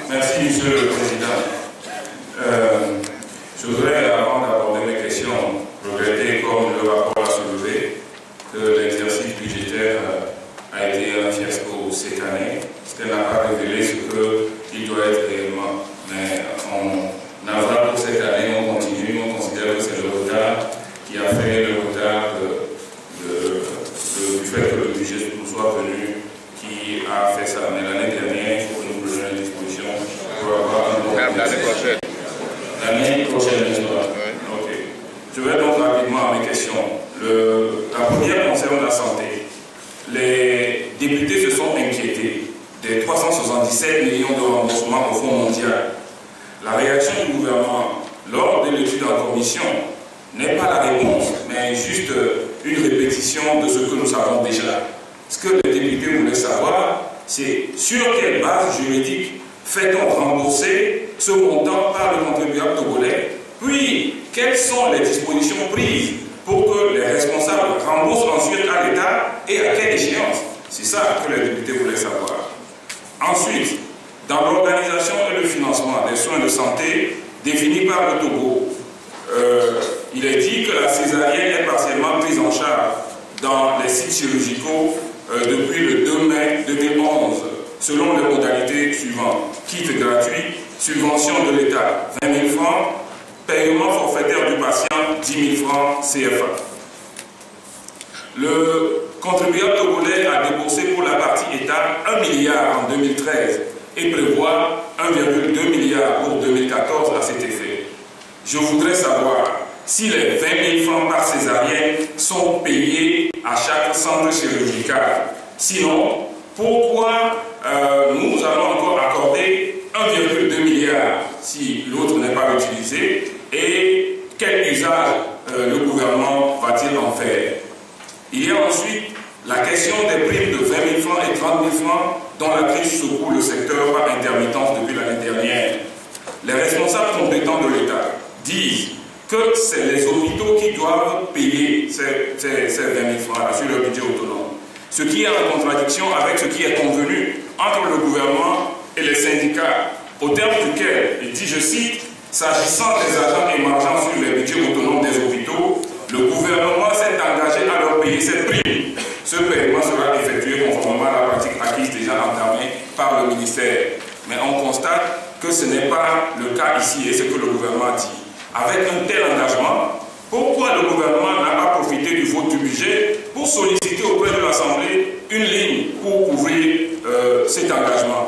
Merci, Monsieur le Président. Je voudrais, avant d'aborder mes questions, regretter, comme le rapport l'a soulevé, que l'exercice budgétaire a été un fiasco cette année, parce qu'elle n'a pas révélé ce qu'il doit être réellement. Mais on avra pour cette année, on continue, on considère que c'est le retard qui a fait le retard du fait que le budget nous soit venu, qui a fait ça. Mais l'année dernière, il faut que nous prenions les dispositions pour avoir un bon l'année prochaine. L'année prochaine, n'est-ce pas? Oui. Ok. Je vais donc rapidement à mes questions. La première concerne la santé. Les députés se sont inquiétés des 377 millions de remboursements au Fonds mondial. La réaction du gouvernement lors de l'étude en commission n'est pas la réponse, mais juste une répétition de ce que nous savons déjà. Ce que les députés voulaient savoir, c'est sur quelle base juridique fait-on rembourser ce montant par le contribuable togolais, puis quelles sont les dispositions prises pour que les responsables remboursent ensuite à l'État et à quelle échéance? C'est ça que les députés voulaient savoir. Ensuite, dans l'organisation et le financement des soins de santé définis par le Togo, il est dit que la césarienne est partiellement prise en charge dans les sites chirurgicaux depuis le 2 mai 2011, selon les modalités suivantes. Kit gratuit, subvention de l'État 20 000 francs, paiement forfaitaire du patient 10 000 francs CFA. Le contribuable togolais a déboursé pour la partie État 1 milliard en 2013 et prévoit 1,2 milliard pour 2014 à cet effet. Je voudrais savoir si les 20 000 francs par césarienne sont payés à chaque centre chirurgical. Sinon, pourquoi nous allons encore accorder 1,2 milliard si l'autre n'est pas utilisé et quel usage le gouvernement va-t-il en faire? Il y a ensuite la question des primes de 20 000 francs et 30 000 francs dont la crise secoue le secteur par intermittence depuis l'année dernière. Les responsables compétents de l'État disent que c'est les hôpitaux qui doivent payer ces 20 000 francs sur leur budget autonome. Ce qui est en contradiction avec ce qui est convenu entre le gouvernement et les syndicats, au terme duquel il dit, je cite, « S'agissant des agents émergents sur les budgets autonomes des hôpitaux, le gouvernement s'est engagé à leur payer cette prime. Ce paiement sera effectué conformément à la pratique acquise déjà entamée par le ministère. » Mais on constate que ce n'est pas le cas ici et ce que le gouvernement dit. Avec un tel engagement, pourquoi le gouvernement n'a pas profité du vote du budget pour solliciter auprès de l'Assemblée une ligne pour couvrir cet engagement?